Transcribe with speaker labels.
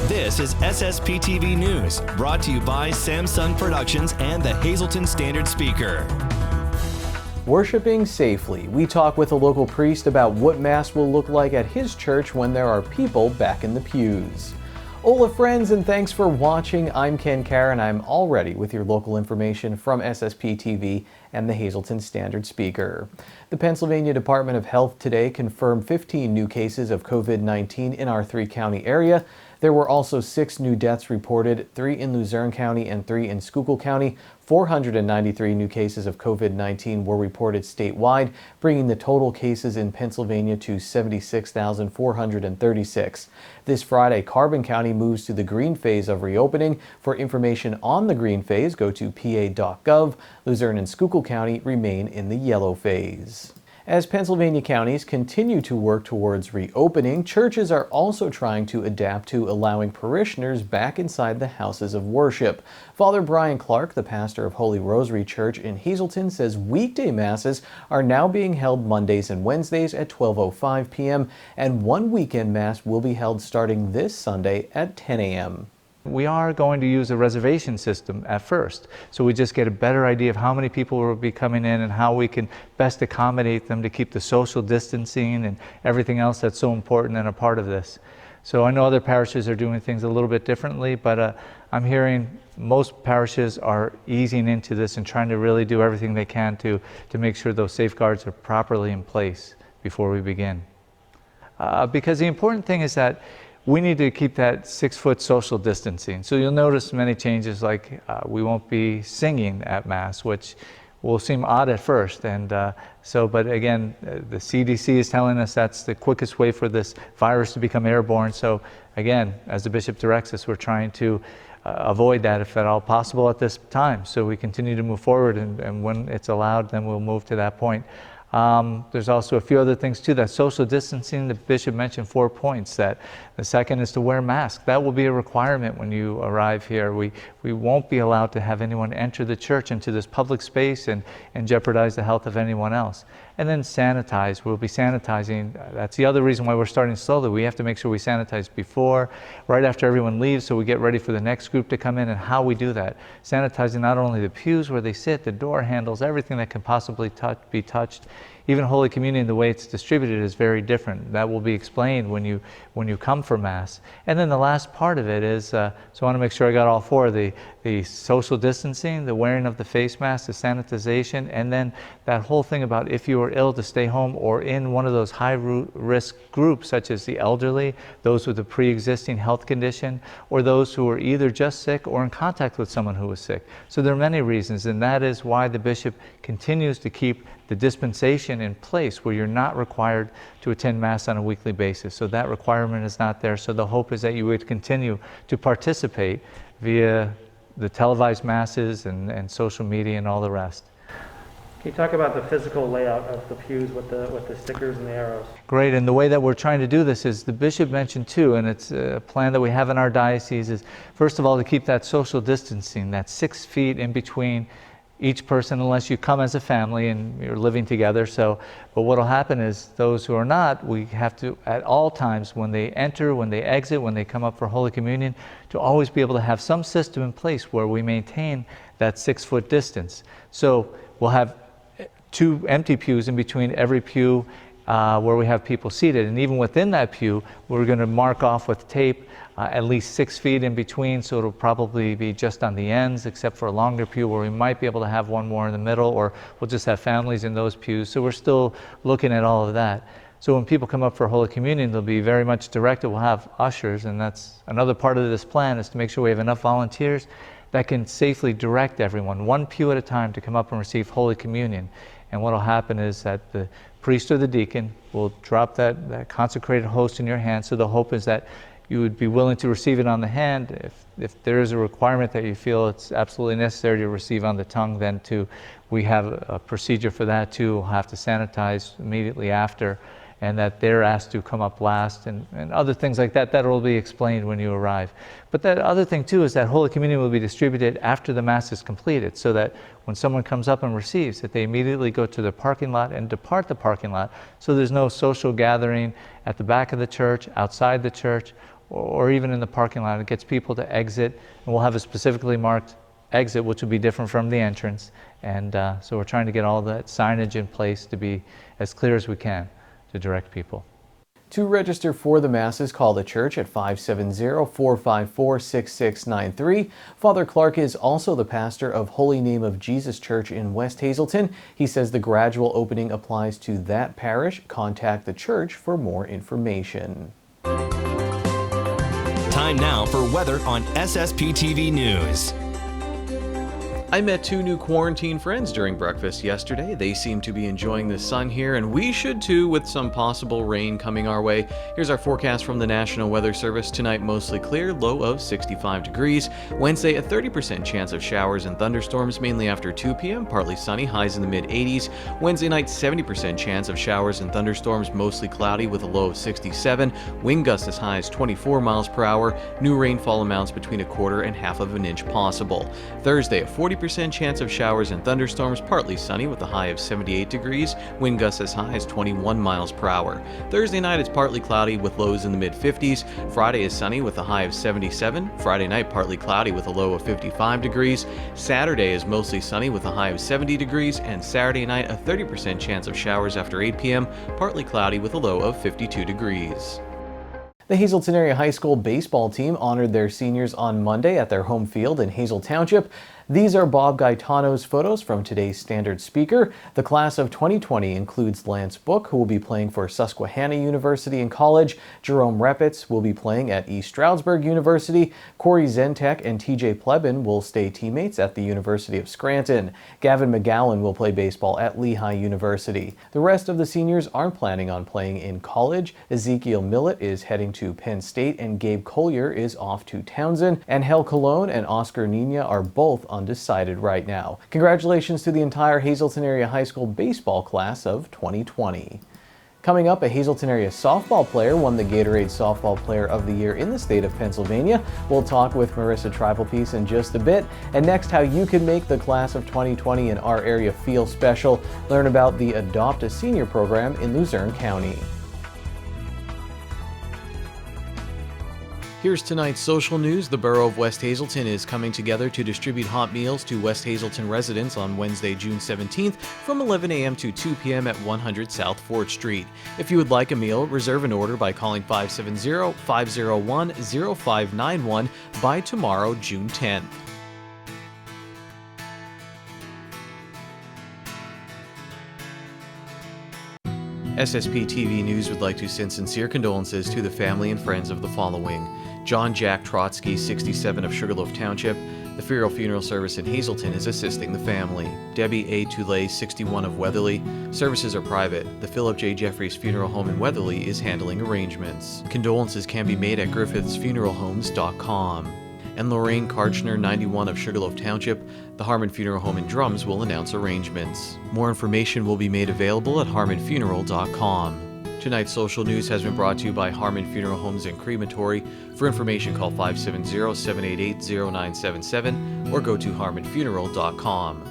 Speaker 1: This is SSPTV News, brought to you by Samsung Productions and the Hazleton Standard Speaker.
Speaker 2: Worshiping safely. We talk with a local priest about what Mass will look like at his church when there are people back in the pews. Hola friends, and thanks for watching. I'm Ken Karen. I'm all ready with your local information from SSPTV and the Hazleton Standard Speaker. The Pennsylvania Department of Health today confirmed 15 new cases of COVID-19 in our three-county area. There were also 6 new deaths reported, 3 in Luzerne County and 3 in Schuylkill County. 493 new cases of COVID-19 were reported statewide, bringing the total cases in Pennsylvania to 76,436. This Friday, Carbon County moves to the green phase of reopening. For information on the green phase, go to pa.gov. Luzerne and Schuylkill County remain in the yellow phase. As Pennsylvania counties continue to work towards reopening, churches are also trying to adapt to allowing parishioners back inside the houses of worship. Father Brian Clark, the pastor of Holy Rosary Church in Hazleton, says weekday masses are now being held Mondays and Wednesdays at 12:05 p.m. and one weekend mass will be held starting this Sunday at 10 a.m.
Speaker 3: We are going to use a reservation system at first, so we just get a better idea of how many people will be coming in and how we can best accommodate them to keep the social distancing and everything else that's so important and a part of this. So I know other parishes are doing things a little bit differently, but I'm hearing most parishes are easing into this and trying to really do everything they can to make sure those safeguards are properly in place before we begin. Because the important thing is that we need to keep that 6-foot social distancing. So you'll notice many changes, like we won't be singing at Mass, which will seem odd at first. But again, the CDC is telling us that's the quickest way for this virus to become airborne. So again, as the bishop directs us, we're trying to avoid that if at all possible at this time. So we continue to move forward, and when it's allowed, then we'll move to that point. There's also a few other things too. That social distancing, the bishop mentioned 4 points. That the second is to wear masks. That will be a requirement when you arrive here. We won't be allowed to have anyone enter the church into this public space and jeopardize the health of anyone else. And then sanitize. We'll be sanitizing. That's the other reason why we're starting slowly. We have to make sure we sanitize before, right after everyone leaves, so we get ready for the next group to come in. And how we do that, sanitizing not only the pews where they sit, the door handles, everything that can possibly be touched. Even Holy Communion, the way it's distributed is very different. That will be explained when you come for Mass. And then the last part of it is, so I want to make sure I got all 4, the social distancing, the wearing of the face mask, the sanitization, and then that whole thing about if you are ill to stay home or in one of those high-risk groups, such as the elderly, those with a pre-existing health condition, or those who are either just sick or in contact with someone who is sick. So there are many reasons, and that is why the bishop continues to keep the dispensation in place where you're not required to attend Mass on a weekly basis. So that requirement is not there. So the hope is that you would continue to participate via the televised Masses and social media and all the rest.
Speaker 4: Can you talk about the physical layout of the pews with the stickers and the arrows? Great,
Speaker 3: and the way that we're trying to do this is, the bishop mentioned too, and it's a plan that we have in our diocese, is first of all to keep that social distancing, that 6 feet in between each person, unless you come as a family and you're living together. But what will happen is those who are not, we have to at all times, when they enter, when they exit, when they come up for Holy Communion, to always be able to have some system in place where we maintain that 6-foot distance. So we'll have 2 empty pews in between every pew where we have people seated, and even within that pew we're going to mark off with tape at least 6 feet in between, so it'll probably be just on the ends, except for a longer pew where we might be able to have one more in the middle, or we'll just have families in those pews. So we're still looking at all of that. So when people come up for Holy Communion, they'll be very much directed. We'll have ushers, and that's another part of this plan, is to make sure we have enough volunteers that can safely direct everyone, 1 pew at a time, to come up and receive Holy Communion. And what will happen is that the priest or the deacon will drop that consecrated host in your hand. So the hope is that you would be willing to receive it on the hand. If there is a requirement that you feel it's absolutely necessary to receive on the tongue, then we have a procedure for that too. We'll have to sanitize immediately after. and that they're asked to come up last, and other things like that. That will be explained when you arrive. But that other thing too is that Holy Communion will be distributed after the Mass is completed, so that when someone comes up and receives, that they immediately go to the parking lot and depart the parking lot, so there's no social gathering at the back of the church, outside the church, or even in the parking lot. It gets people to exit, and we'll have a specifically marked exit, which will be different from the entrance. And so we're trying to get all that signage in place to be as clear as we can to direct people.
Speaker 2: To register for the Masses, call the church at 570-454-6693. Father Clark is also the pastor of Holy Name of Jesus Church in West Hazelton. He says the gradual opening applies to that parish. Contact the church for more information.
Speaker 1: Time now for weather on SSPTV News.
Speaker 2: I met two new quarantine friends during breakfast yesterday. They seem to be enjoying the sun here, and we should too, with some possible rain coming our way. Here's our forecast from the National Weather Service. Tonight, mostly clear, low of 65 degrees. Wednesday, a 30% chance of showers and thunderstorms, mainly after 2 p.m., partly sunny, highs in the mid-80s. Wednesday night, 70% chance of showers and thunderstorms, mostly cloudy with a low of 67. Wind gusts as high as 24 miles per hour. New rainfall amounts between 1/4 and 1/2 inch possible. Thursday, a 40% chance of showers and thunderstorms, partly sunny with a high of 78 degrees, wind gusts as high as 21 miles per hour. Thursday night is partly cloudy with lows in the mid-50s. Friday is sunny with a high of 77. Friday night partly cloudy with a low of 55 degrees. Saturday is mostly sunny with a high of 70 degrees, and Saturday night a 30% chance of showers after 8 p.m., partly cloudy with a low of 52 degrees. The Hazelton Area High School baseball team honored their seniors on Monday at their home field in Hazel Township. These are Bob Gaetano's photos from today's Standard Speaker. The class of 2020 includes Lance Book, who will be playing for Susquehanna University in college. Jerome Repitz will be playing at East Stroudsburg University. Corey Zentek and TJ Plebin will stay teammates at the University of Scranton. Gavin McGowan will play baseball at Lehigh University. The rest of the seniors aren't planning on playing in college. Ezekiel Millett is heading to Penn State, and Gabe Collier is off to Townsend. Angel Colon and Oscar Nina are both undecided right now. Congratulations to the entire Hazelton Area High School baseball class of 2020. Coming up, a Hazelton area softball player won the Gatorade Softball Player of the Year in the state of Pennsylvania. We'll talk with Marissa Tribalpiece in just a bit. And next, how you can make the class of 2020 in our area feel special. Learn about the Adopt a Senior program in Luzerne County. Here's tonight's social news. The Borough of West Hazelton is coming together to distribute hot meals to West Hazelton residents on Wednesday, June 17th from 11 a.m. to 2 p.m. at 100 South 4th Street. If you would like a meal, reserve an order by calling 570-501-0591 by tomorrow, June 10th. SSPTV News would like to send sincere condolences to the family and friends of the following: John Jack Trotsky, 67 of Sugarloaf Township. The funeral service in Hazelton is assisting the family. Debbie A. Toulay, 61 of Weatherly. Services are private. The Philip J. Jeffries Funeral Home in Weatherly is handling arrangements. Condolences can be made at griffithsfuneralhomes.com. And Lorraine Karchner, 91 of Sugarloaf Township. The Harmon Funeral Home in Drums will announce arrangements. More information will be made available at harmonfuneral.com. Tonight's social news has been brought to you by Harmon Funeral Homes and Crematory. For information, call 570-788-0977 or go to harmonfuneral.com.